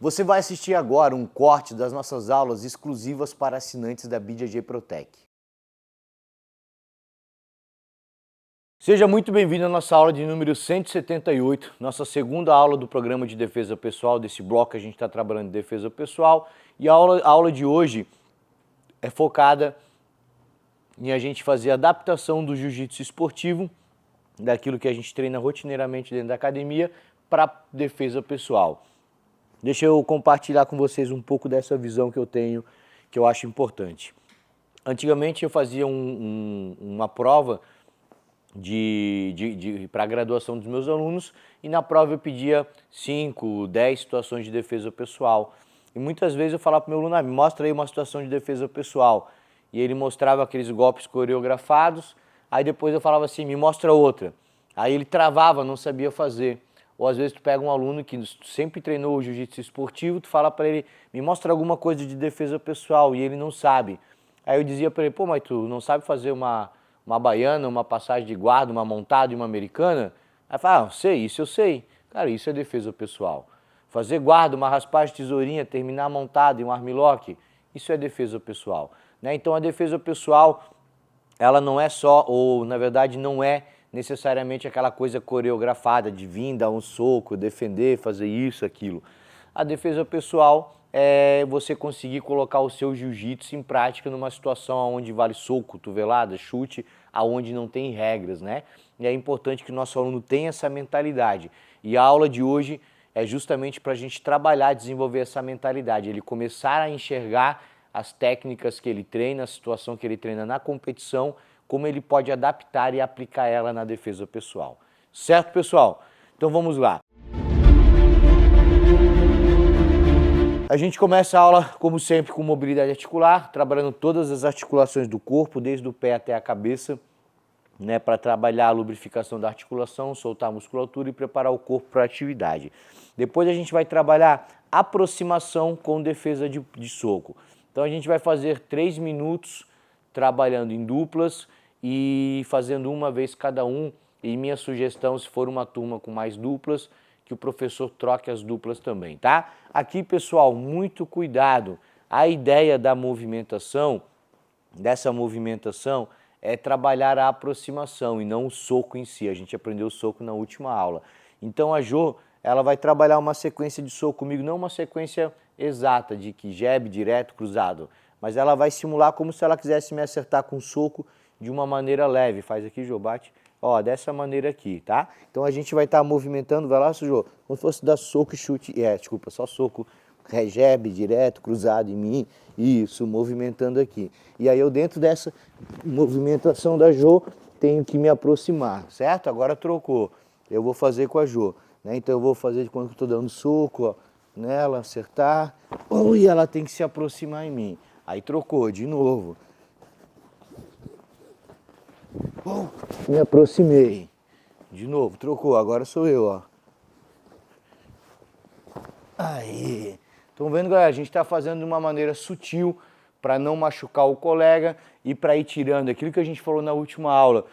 Você vai assistir agora um corte das nossas aulas exclusivas para assinantes da BJJ Protec. Seja muito bem-vindo à nossa aula de número 178, nossa segunda aula do programa de defesa pessoal, desse bloco que a gente está trabalhando de defesa pessoal. E a aula de hoje é focada em a gente fazer a adaptação do jiu-jitsu esportivo, daquilo que a gente treina rotineiramente dentro da academia, para defesa pessoal. Deixa eu compartilhar com vocês um pouco dessa visão que eu tenho, que eu acho importante. Antigamente eu fazia uma prova para a graduação dos meus alunos e na prova eu pedia 5, 10 situações de defesa pessoal. E muitas vezes eu falava para o meu aluno, me mostra aí uma situação de defesa pessoal. E ele mostrava aqueles golpes coreografados, aí depois eu falava assim, me mostra outra. Aí ele travava, não sabia fazer. Ou às vezes tu pega um aluno que sempre treinou o jiu-jitsu esportivo, tu fala para ele, me mostra alguma coisa de defesa pessoal, e ele não sabe. Aí eu dizia para ele, pô, mas tu não sabe fazer uma baiana, uma passagem de guarda, uma montada e uma americana? Aí eu fala, sei, isso eu sei. Cara, isso é defesa pessoal. Fazer guarda, uma raspagem de tesourinha, terminar a montada e um armlock, isso é defesa pessoal. Né? Então a defesa pessoal, ela não é só, ou na verdade não é necessariamente aquela coisa coreografada de vir, dar um soco, defender, fazer isso, aquilo. A defesa pessoal é você conseguir colocar o seu jiu-jitsu em prática numa situação onde vale soco, cotovelada, chute, aonde não tem regras, né? E é importante que o nosso aluno tenha essa mentalidade. E a aula de hoje é justamente para a gente trabalhar, desenvolver essa mentalidade, ele começar a enxergar as técnicas que ele treina, a situação que ele treina na competição, como ele pode adaptar e aplicar ela na defesa pessoal. Certo, pessoal? Então vamos lá. A gente começa a aula, como sempre, com mobilidade articular, trabalhando todas as articulações do corpo, desde o pé até a cabeça, né, para trabalhar a lubrificação da articulação, soltar a musculatura e preparar o corpo para a atividade. Depois a gente vai trabalhar aproximação com defesa de soco. Então a gente vai fazer 3 minutos trabalhando em duplas e fazendo uma vez cada um. E minha sugestão, se for uma turma com mais duplas, que o professor troque as duplas também, tá? Aqui, pessoal, muito cuidado. A ideia da movimentação, dessa movimentação, é trabalhar a aproximação e não o soco em si. A gente aprendeu o soco na última aula. Então a Jo, ela vai trabalhar uma sequência de soco comigo, não uma sequência exata de que jab, direto, cruzado, mas ela vai simular como se ela quisesse me acertar com soco de uma maneira leve. Faz aqui, Jô, bate. Ó, dessa maneira aqui, tá? Então a gente vai estar movimentando, vai lá, Jô, como se fosse dar soco e chute, desculpa, só soco, jab, direto, cruzado em mim, isso, movimentando aqui. E aí eu dentro dessa movimentação da Jô, tenho que me aproximar, certo? Agora trocou, eu vou fazer com a Jô, né? Então eu vou fazer quando eu estou dando soco, ó, nela, acertar, e ela tem que se aproximar em mim. Aí trocou, de novo. Me aproximei. De novo, trocou, agora sou eu, ó. Aí. Estão vendo, galera? A gente está fazendo de uma maneira sutil para não machucar o colega e para ir tirando aquilo que a gente falou na última aula.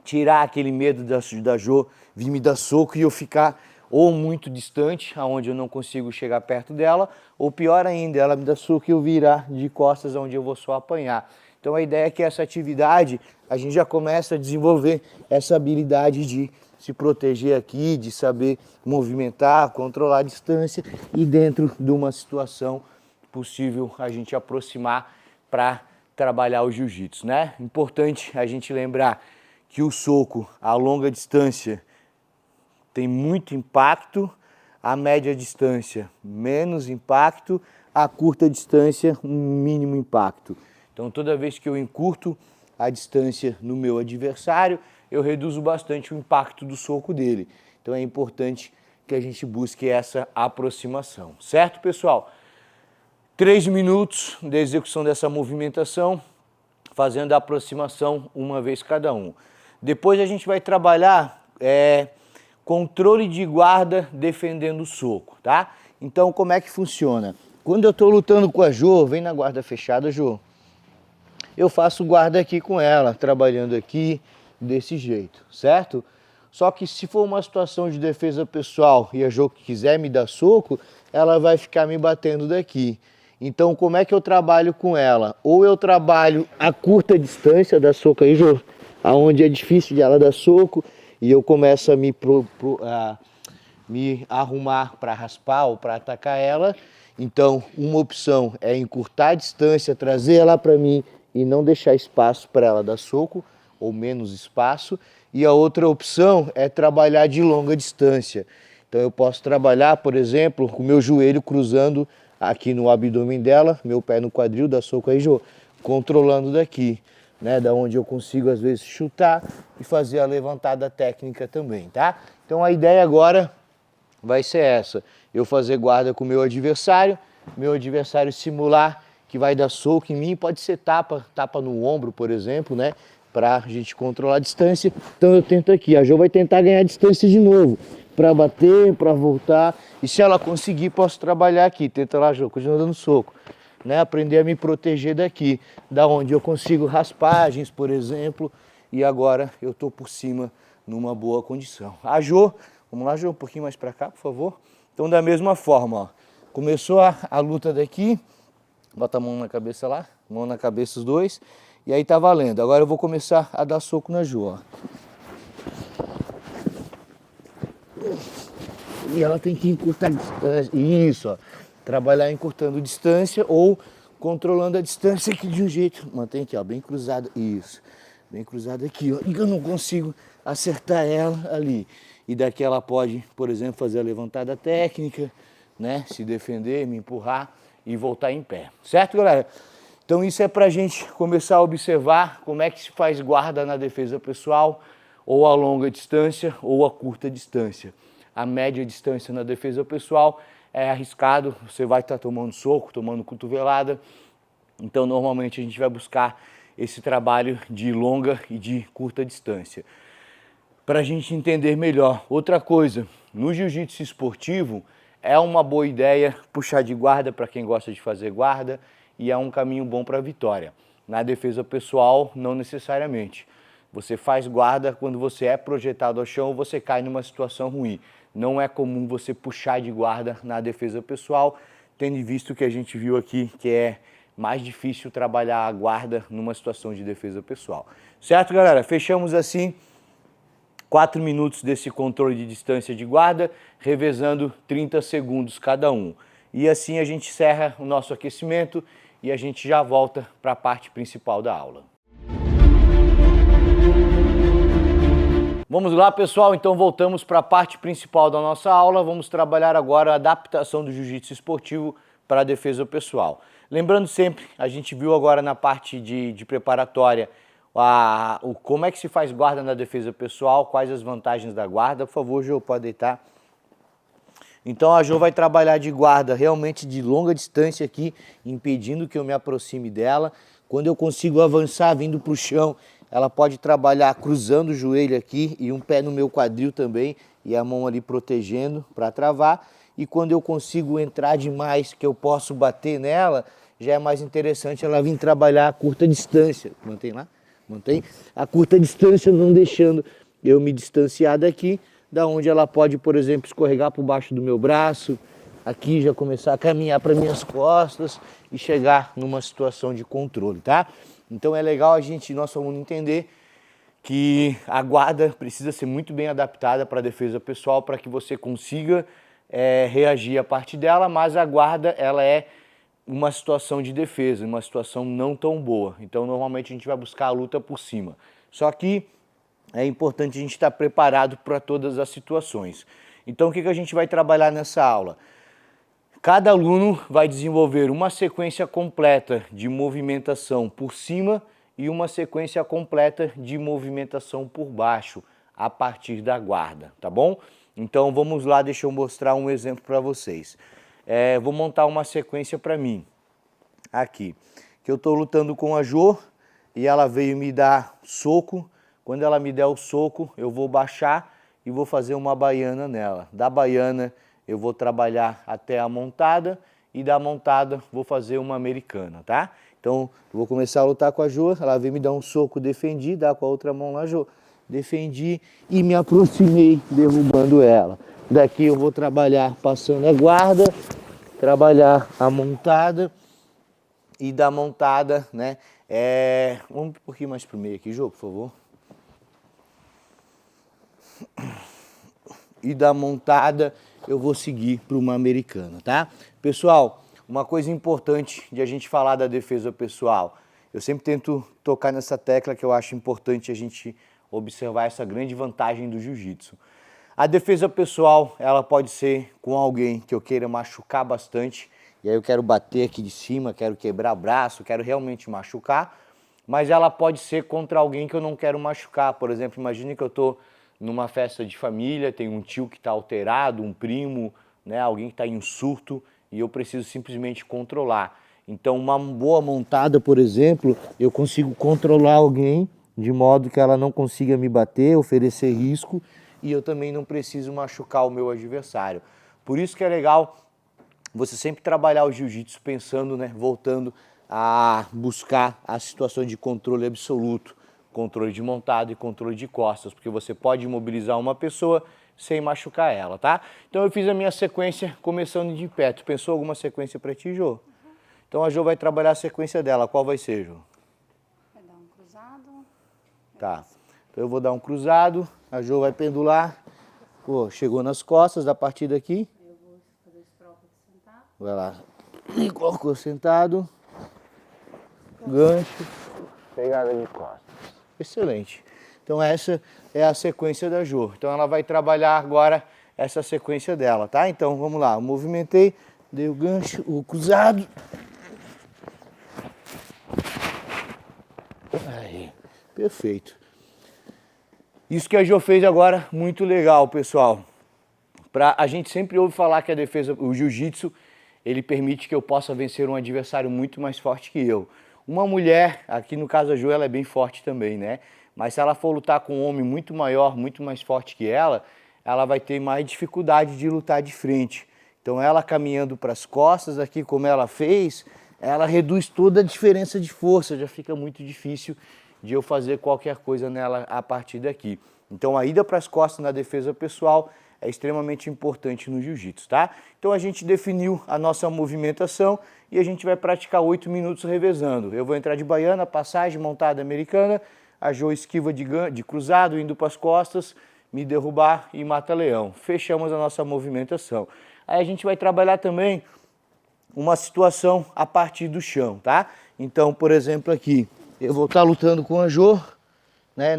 Tirar aquele medo da Jo vir me dar soco e eu ficar ou muito distante, aonde eu não consigo chegar perto dela, ou pior ainda, ela me dá soco e eu virar de costas, onde eu vou só apanhar. Então a ideia é que essa atividade, a gente já começa a desenvolver essa habilidade de se proteger aqui, de saber movimentar, controlar a distância e dentro de uma situação possível a gente aproximar para trabalhar o jiu-jitsu, né? Importante a gente lembrar que o soco a longa distância tem muito impacto, a média distância menos impacto, a curta distância um mínimo impacto. Então toda vez que eu encurto a distância no meu adversário, eu reduzo bastante o impacto do soco dele. Então é importante que a gente busque essa aproximação, certo, pessoal? 3 minutos de execução dessa movimentação, fazendo a aproximação uma vez cada um. Depois a gente vai trabalhar controle de guarda defendendo o soco, tá? Então como é que funciona? Quando eu estou lutando com a Jo, vem na guarda fechada, Jo. Eu faço guarda aqui com ela, trabalhando aqui desse jeito, certo? Só que se for uma situação de defesa pessoal e a Jo quiser me dar soco, ela vai ficar me batendo daqui. Então, como é que eu trabalho com ela? Ou eu trabalho a curta distância da soco aí, Jô, aonde é difícil de ela dar soco, e eu começo a me arrumar para raspar ou para atacar ela. Então, uma opção é encurtar a distância, trazer ela para mim e não deixar espaço para ela dar soco, ou menos espaço. E a outra opção é trabalhar de longa distância. Então eu posso trabalhar, por exemplo, com o meu joelho cruzando aqui no abdômen dela, meu pé no quadril, da soco aí, Jô, controlando daqui, né? Da onde eu consigo às vezes chutar e fazer a levantada técnica também, tá? Então a ideia agora vai ser essa, eu fazer guarda com o meu adversário simular que vai dar soco em mim, pode ser tapa no ombro, por exemplo, né? Pra gente controlar a distância. Então eu tento aqui, a Jo vai tentar ganhar distância de novo, para bater, para voltar, e se ela conseguir, posso trabalhar aqui, tenta lá, Jo, continua dando soco, né? Aprender a me proteger daqui, da onde eu consigo raspagens, por exemplo, e agora eu tô por cima numa boa condição. A Jo, vamos lá, Jo, um pouquinho mais para cá, por favor. Então da mesma forma, ó, começou a luta daqui, bota a mão na cabeça lá, mão na cabeça os dois, e aí tá valendo. Agora eu vou começar a dar soco na Jo, ó. E ela tem que encurtar a distância, isso, ó. Trabalhar encurtando distância ou controlando a distância aqui de um jeito. Mantém aqui, ó, bem cruzado, isso. Bem cruzado aqui, ó. E eu não consigo acertar ela ali. E daqui ela pode, por exemplo, fazer a levantada técnica, né? Se defender, me empurrar e voltar em pé. Certo, galera? Então isso é pra gente começar a observar como é que se faz guarda na defesa pessoal, ou a longa distância ou a curta distância. A média distância na defesa pessoal é arriscado, você vai estar tomando soco, tomando cotovelada, então normalmente a gente vai buscar esse trabalho de longa e de curta distância. Para a gente entender melhor, outra coisa, no jiu-jitsu esportivo é uma boa ideia puxar de guarda para quem gosta de fazer guarda e é um caminho bom para a vitória. Na defesa pessoal, não necessariamente. Você faz guarda quando você é projetado ao chão ou você cai numa situação ruim. Não é comum você puxar de guarda na defesa pessoal, tendo em visto que a gente viu aqui que é mais difícil trabalhar a guarda numa situação de defesa pessoal. Certo, galera? Fechamos assim 4 minutos desse controle de distância de guarda, revezando 30 segundos cada um. E assim a gente encerra o nosso aquecimento e a gente já volta para a parte principal da aula. Vamos lá, pessoal, então voltamos para a parte principal da nossa aula. Vamos trabalhar agora a adaptação do jiu-jitsu esportivo para a defesa pessoal. Lembrando sempre, a gente viu agora na parte de preparatória como é que se faz guarda na defesa pessoal, quais as vantagens da guarda. Por favor, Jo, pode deitar. Então a Jo vai trabalhar de guarda realmente de longa distância aqui, impedindo que eu me aproxime dela. Quando eu consigo avançar vindo para o chão, ela pode trabalhar cruzando o joelho aqui e um pé no meu quadril também e a mão ali protegendo para travar. E quando eu consigo entrar demais, que eu posso bater nela, já é mais interessante ela vir trabalhar a curta distância. Mantém lá? Mantém? A curta distância não deixando eu me distanciar daqui, da onde ela pode, por exemplo, escorregar por baixo do meu braço, aqui já começar a caminhar para minhas costas e chegar numa situação de controle, tá? Então é legal nosso aluno entender que a guarda precisa ser muito bem adaptada para a defesa pessoal para que você consiga reagir a partir dela, mas a guarda ela é uma situação de defesa, uma situação não tão boa. Então normalmente a gente vai buscar a luta por cima. Só que é importante a gente estar preparado para todas as situações. Então o que a gente vai trabalhar nessa aula? Cada aluno vai desenvolver uma sequência completa de movimentação por cima e uma sequência completa de movimentação por baixo a partir da guarda, tá bom? Então vamos lá, deixa eu mostrar um exemplo para vocês. Vou montar uma sequência para mim, aqui, que eu estou lutando com a Jo e ela veio me dar soco. Quando ela me der o soco, eu vou baixar e vou fazer uma baiana nela. Da baiana eu vou trabalhar até a montada e da montada vou fazer uma americana, tá? Então eu vou começar a lutar com a Jo, ela veio me dar um soco, defendi, dá com a outra mão lá, Jo. Defendi e me aproximei derrubando ela. Daqui eu vou trabalhar passando a guarda trabalhar a montada e da montada, né? Vamos um pouquinho mais pro meio aqui, Jô, por favor. E da montada eu vou seguir para uma americana, tá? Pessoal, uma coisa importante de a gente falar da defesa pessoal, eu sempre tento tocar nessa tecla que eu acho importante a gente observar essa grande vantagem do jiu-jitsu. A defesa pessoal, ela pode ser com alguém que eu queira machucar bastante, e aí eu quero bater aqui de cima, quero quebrar braço, quero realmente machucar, mas ela pode ser contra alguém que eu não quero machucar. Por exemplo, imagine que eu estou numa festa de família, tem um tio que está alterado, um primo, né, alguém que está em um surto, e eu preciso simplesmente controlar. Então, uma boa montada, por exemplo, eu consigo controlar alguém de modo que ela não consiga me bater, oferecer risco, e eu também não preciso machucar o meu adversário. Por isso que é legal você sempre trabalhar o jiu-jitsu pensando, né, voltando a buscar a situação de controle absoluto, controle de montada e controle de costas, porque você pode imobilizar uma pessoa sem machucar ela, tá? Então eu fiz a minha sequência começando de pé. Tu pensou alguma sequência pra ti, Jô? Então a Jô vai trabalhar a sequência dela. Qual vai ser, Jô? Vai dar um cruzado. Tá. Então eu vou dar um cruzado, a Jô vai pendular. Pô, chegou nas costas da partida aqui. Eu vou fazer esse troca de sentar. Vai lá. E colocou sentado. Gancho. Pegada de costas. Excelente. Então essa é a sequência da Jô. Então ela vai trabalhar agora essa sequência dela, tá? Então vamos lá. Eu movimentei, dei o gancho, o cruzado. Aí, perfeito. Isso que a Jô fez agora, muito legal, pessoal. A gente sempre ouve falar que a defesa, o jiu-jitsu, ele permite que eu possa vencer um adversário muito mais forte que eu. Uma mulher, aqui no caso a Jô, ela é bem forte também, né? Mas se ela for lutar com um homem muito maior, muito mais forte que ela vai ter mais dificuldade de lutar de frente. Então ela caminhando para as costas aqui, como ela fez, ela reduz toda a diferença de força, já fica muito difícil de eu fazer qualquer coisa nela a partir daqui. Então a ida para as costas na defesa pessoal é extremamente importante no jiu-jitsu, tá? Então a gente definiu a nossa movimentação e a gente vai praticar 8 minutos revezando. Eu vou entrar de baiana, passagem, montada americana, a Jô esquiva de cruzado, indo para as costas, me derrubar e mata-leão. Fechamos a nossa movimentação. Aí a gente vai trabalhar também uma situação a partir do chão, tá? Então, por exemplo, aqui, eu vou estar lutando com a Jô, né?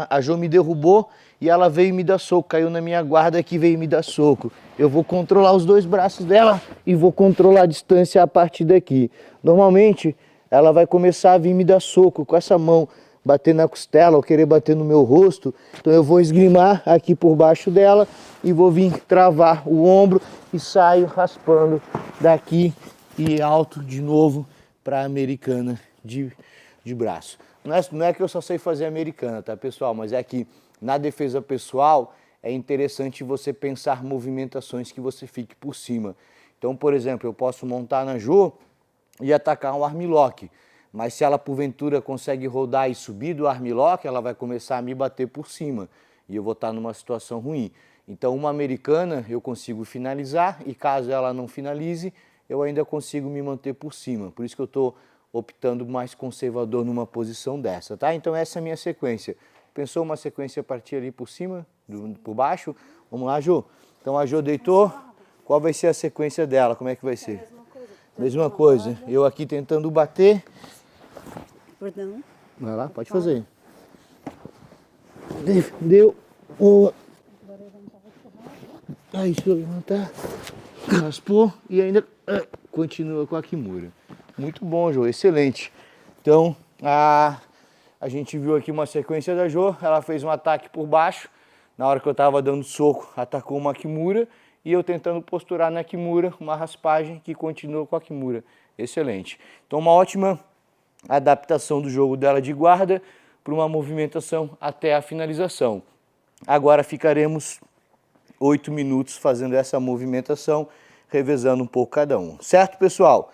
A Jô me derrubou e ela veio me dar soco, caiu na minha guarda aqui, veio me dar soco. Eu vou controlar os dois braços dela e vou controlar a distância a partir daqui. Normalmente, ela vai começar a vir me dar soco com essa mão, bater na costela ou querer bater no meu rosto. Então eu vou esgrimar aqui por baixo dela e vou vir travar o ombro e saio raspando daqui e alto de novo para a americana de braço. Não é que eu só sei fazer americana, tá, pessoal? Mas é que na defesa pessoal é interessante você pensar movimentações que você fique por cima. Então, por exemplo, eu posso montar na Jô e atacar um armlock. Mas se ela porventura consegue rodar e subir do armlock, ela vai começar a me bater por cima. E eu vou estar numa situação ruim. Então uma americana eu consigo finalizar e caso ela não finalize, eu ainda consigo me manter por cima. Por isso que eu estou optando mais conservador numa posição dessa, tá? Então essa é a minha sequência. Pensou uma sequência a partir ali por cima, por baixo? Vamos lá, Jô. Então a Jô deitou. Qual vai ser a sequência dela? Como é que vai ser? Mesma coisa. Eu aqui tentando bater. Perdão. Vai lá, pode fazer. Deu. Boa. Aí, deixa eu levantar. Raspou e ainda continua com a Kimura. Muito bom, Jô. Excelente. Então, a gente viu aqui uma sequência da Jô. Ela fez um ataque por baixo. Na hora que eu estava dando soco, atacou uma Kimura. E eu tentando posturar na Kimura, uma raspagem que continua com a Kimura. Excelente. Então, uma ótima adaptação do jogo dela de guarda para uma movimentação até a finalização. Agora ficaremos 8 minutos fazendo essa movimentação, revezando um pouco cada um. Certo, pessoal?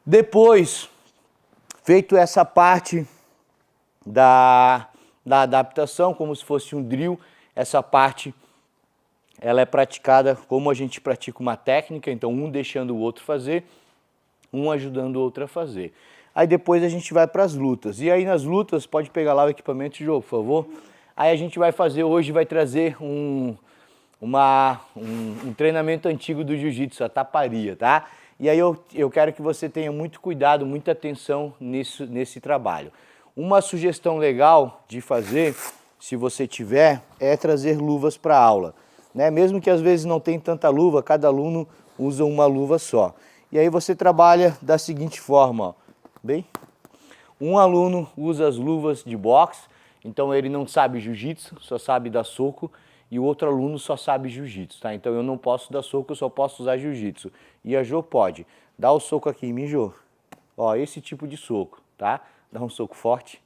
Depois, feito essa parte da adaptação, como se fosse um drill, essa parte ela é praticada como a gente pratica uma técnica, então um deixando o outro fazer, um ajudando o outro a fazer. Aí depois a gente vai para as lutas. E aí nas lutas, pode pegar lá o equipamento de jogo, por favor. Aí a gente vai fazer hoje, vai trazer um treinamento antigo do jiu-jitsu, a taparia, tá? E aí eu quero que você tenha muito cuidado, muita atenção nesse trabalho. Uma sugestão legal de fazer, se você tiver, é trazer luvas para a aula, né? Mesmo que às vezes não tem tanta luva, cada aluno usa uma luva só. E aí você trabalha da seguinte forma, ó. Bem, um aluno usa as luvas de boxe, então ele não sabe jiu-jitsu, só sabe dar soco, e o outro aluno só sabe jiu-jitsu, tá? Então eu não posso dar soco, eu só posso usar jiu-jitsu. E a Jo pode. Dá o soco aqui em mim, Jo. Ó, esse tipo de soco, tá? Dá um soco forte.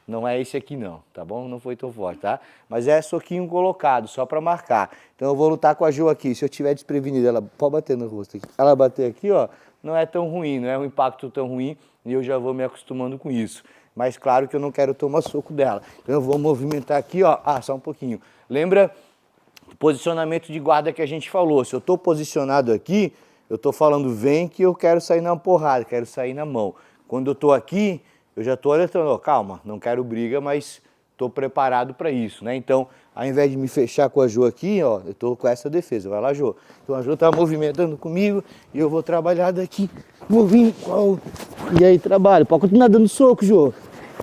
Não é esse aqui não, tá bom? Não foi tão forte, tá? Mas é soquinho colocado, só pra marcar. Então eu vou lutar com a Jo aqui. Se eu tiver desprevenido, ela pode bater no rosto aqui. Ela bater aqui, ó, não é tão ruim, não é um impacto tão ruim e eu já vou me acostumando com isso. Mas claro que eu não quero tomar soco dela. Então eu vou movimentar aqui, ó. Ah, só um pouquinho. Lembra o posicionamento de guarda que a gente falou? Se eu tô posicionado aqui, eu tô falando vem que eu quero sair na porrada, quero sair na mão. Quando eu tô aqui, eu já tô alertando, ó, calma, não quero briga, mas tô preparado para isso, né? Então, ao invés de me fechar com a Jo aqui, ó, eu tô com essa defesa. Vai lá, Jo. Então a Jo tá movimentando comigo e eu vou trabalhar daqui, movindo. E aí trabalho. Pode continuar dando soco, Jo.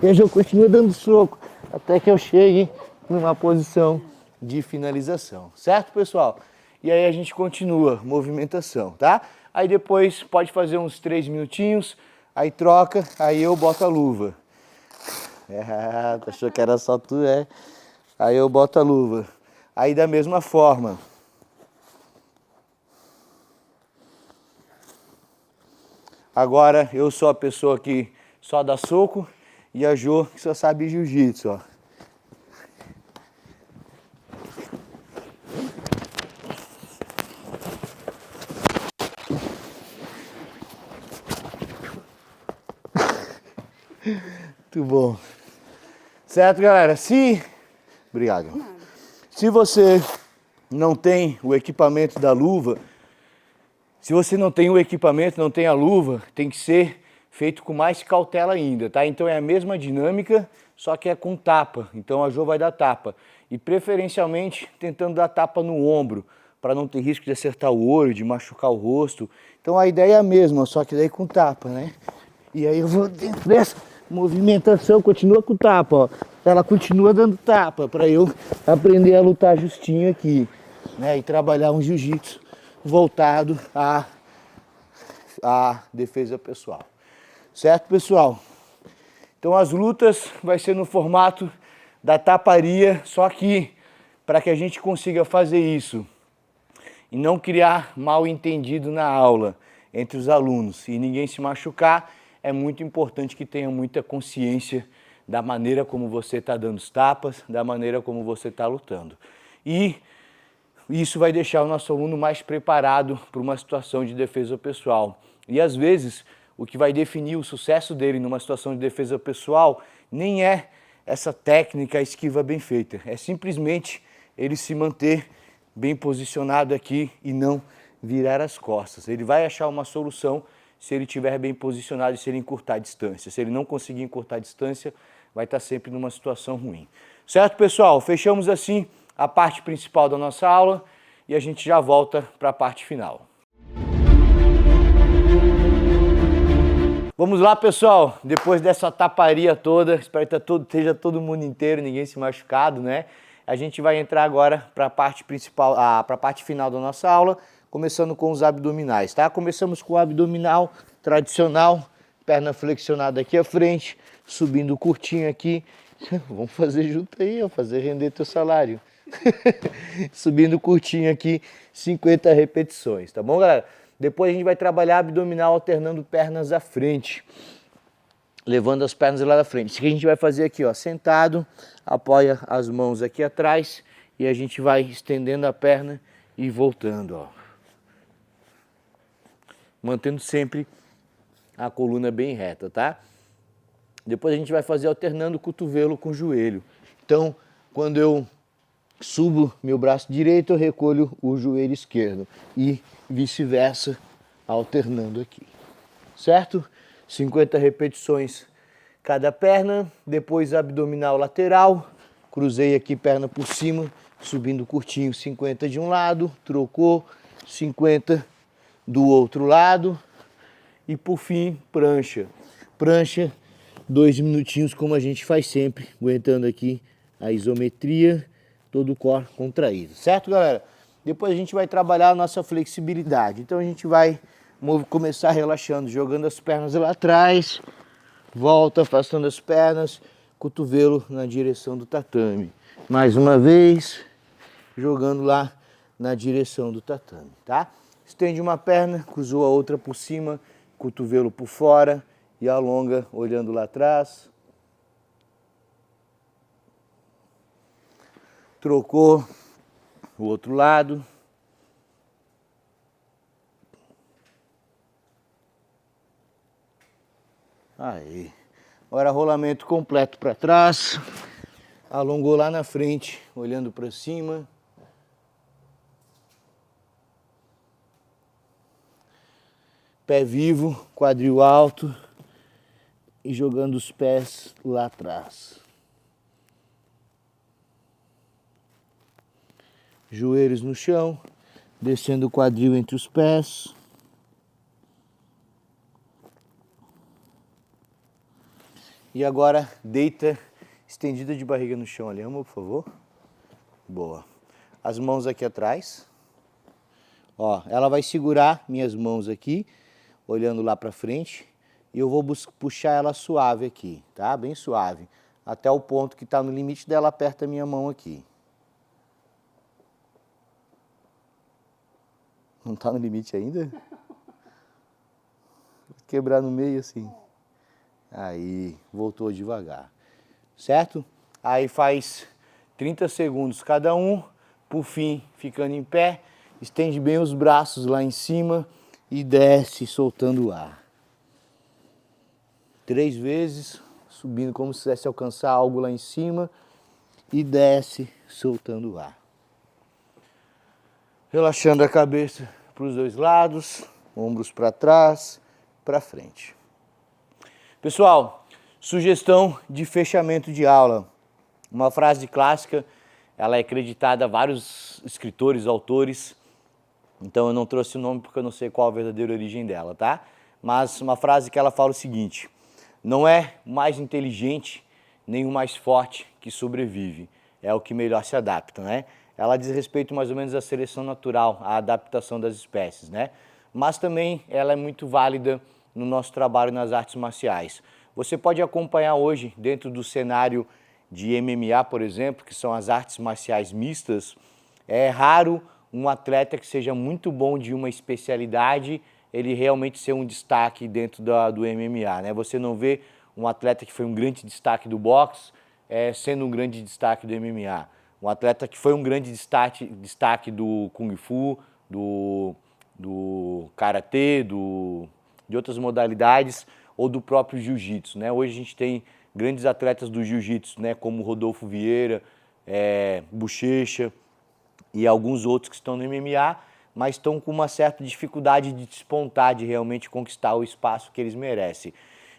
E a Jo continua dando soco até que eu chegue numa posição de finalização. Certo, pessoal? E aí a gente continua movimentação, tá? Aí depois pode fazer uns 3 minutinhos, aí troca, aí eu boto a luva. Achou que era só tu, é? Aí eu boto a luva. Aí da mesma forma. Agora eu sou a pessoa que só dá soco e a Jo que só sabe jiu-jitsu, ó. Muito bom. Certo, galera? Obrigado. Se você não tem o equipamento da luva, se você não tem o equipamento, não tem a luva, tem que ser feito com mais cautela ainda, tá? Então é a mesma dinâmica, só que é com tapa. Então a Jo vai dar tapa. E preferencialmente tentando dar tapa no ombro, para não ter risco de acertar o olho, de machucar o rosto. Então a ideia é a mesma, só que daí com tapa, né? E aí eu vou dentro dessa movimentação, continua com tapa, ó. Ela continua dando tapa para eu aprender a lutar justinho aqui, né? E trabalhar um jiu-jitsu voltado à defesa pessoal. Certo, pessoal? Então as lutas vai ser no formato da taparia, só que para que a gente consiga fazer isso e não criar mal entendido na aula entre os alunos e ninguém se machucar, é muito importante que tenha muita consciência da maneira como você está dando os tapas, da maneira como você está lutando. E isso vai deixar o nosso aluno mais preparado para uma situação de defesa pessoal. E às vezes, o que vai definir o sucesso dele numa situação de defesa pessoal nem é essa técnica, a esquiva bem feita. É simplesmente ele se manter bem posicionado aqui e não virar as costas. Ele vai achar uma solução se ele estiver bem posicionado e se ele encurtar a distância. Se ele não conseguir encurtar a distância, vai estar sempre numa situação ruim. Certo, pessoal? Fechamos assim a parte principal da nossa aula e a gente já volta para a parte final. Vamos lá, pessoal, depois dessa taparia toda, espero que esteja todo mundo inteiro, ninguém se machucado, né? A gente vai entrar agora para a parte principal, para a parte final da nossa aula, começando com os abdominais, tá? Começamos com o abdominal tradicional, perna flexionada aqui à frente, subindo curtinho aqui. Vamos fazer junto aí, ó, fazer render teu salário. Subindo curtinho aqui, 50 repetições, tá bom, galera? Depois a gente vai trabalhar abdominal alternando pernas à frente, levando as pernas lá da frente. Isso que a gente vai fazer aqui, ó, sentado, apoia as mãos aqui atrás e a gente vai estendendo a perna e voltando, ó. Mantendo sempre a coluna bem reta, tá? Depois a gente vai fazer alternando o cotovelo com o joelho. Então, quando eu subo meu braço direito, eu recolho o joelho esquerdo e vice-versa, alternando aqui, certo? 50 repetições cada perna, depois abdominal lateral, cruzei aqui perna por cima, subindo curtinho, 50 de um lado, trocou, 50 do outro lado e por fim prancha. Prancha, 2 minutinhos como a gente faz sempre, aguentando aqui a isometria, todo o core contraído, certo, galera? Depois a gente vai trabalhar a nossa flexibilidade. Então a gente vai começar relaxando, jogando as pernas lá atrás, volta, afastando as pernas, cotovelo na direção do tatame. Mais uma vez, jogando lá na direção do tatame, tá? Estende uma perna, cruzou a outra por cima, cotovelo por fora e alonga olhando lá atrás. Trocou o outro lado. Aí. Agora rolamento completo para trás. Alongou lá na frente, olhando para cima. Pé vivo, quadril alto e jogando os pés lá atrás. Joelhos no chão, descendo o quadril entre os pés. E agora deita estendida de barriga no chão ali, amor, por favor. Boa. As mãos aqui atrás. Ó, ela vai segurar minhas mãos aqui, olhando lá pra frente. E eu vou puxar ela suave aqui, tá? Bem suave. Até o ponto que tá no limite dela, aperta a minha mão aqui. Não tá no limite ainda? Quebrar no meio assim. Aí, voltou devagar. Certo? Aí faz 30 segundos cada um. Por fim, ficando em pé, estende bem os braços lá em cima e desce soltando o ar. 3 vezes, subindo como se quisesse alcançar algo lá em cima e desce soltando o ar. Relaxando a cabeça para os dois lados, ombros para trás, para frente. Pessoal, sugestão de fechamento de aula. Uma frase clássica, ela é creditada a vários escritores, autores, então eu não trouxe o nome porque eu não sei qual a verdadeira origem dela, tá? Mas uma frase que ela fala o seguinte: não é o mais inteligente nem o mais forte que sobrevive, é o que melhor se adapta, né? Ela diz respeito mais ou menos à seleção natural, à adaptação das espécies, né? Mas também ela é muito válida no nosso trabalho nas artes marciais. Você pode acompanhar hoje, dentro do cenário de MMA, por exemplo, que são as artes marciais mistas, é raro um atleta que seja muito bom de uma especialidade, ele realmente ser um destaque dentro do MMA, né? Você não vê um atleta que foi um grande destaque do boxe sendo um grande destaque do MMA. Um atleta que foi um grande destaque do Kung Fu, do Karatê, de outras modalidades, ou do próprio Jiu-Jitsu, né? Hoje a gente tem grandes atletas do Jiu-Jitsu, né? Como Rodolfo Vieira, Bochecha e alguns outros que estão no MMA, mas estão com uma certa dificuldade de despontar, de realmente conquistar o espaço que eles merecem.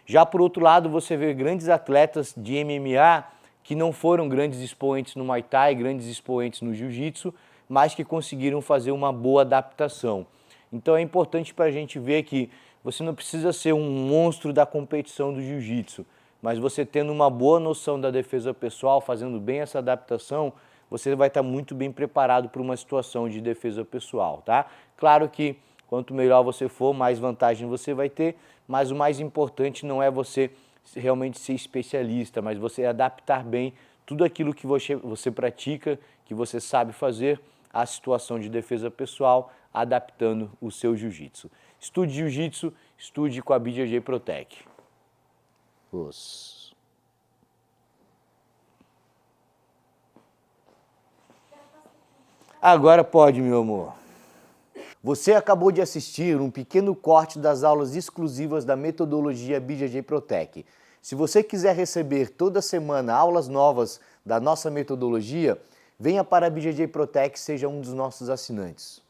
Já por outro lado, você vê grandes atletas de MMA que não foram grandes expoentes no Muay Thai, grandes expoentes no Jiu-Jitsu, mas que conseguiram fazer uma boa adaptação. Então é importante para a gente ver que você não precisa ser um monstro da competição do Jiu-Jitsu, mas você tendo uma boa noção da defesa pessoal, fazendo bem essa adaptação, você vai estar muito bem preparado para uma situação de defesa pessoal, tá? Claro que quanto melhor você for, mais vantagem você vai ter, mas o mais importante não é você realmente ser especialista, mas você adaptar bem tudo aquilo que você pratica, que você sabe fazer, à situação de defesa pessoal, adaptando o seu jiu-jitsu. Estude jiu-jitsu, estude com a BJJ Protec. Agora pode, meu amor. Você acabou de assistir um pequeno corte das aulas exclusivas da metodologia BJJ Protec. Se você quiser receber toda semana aulas novas da nossa metodologia, venha para a BJJ Protect, seja um dos nossos assinantes.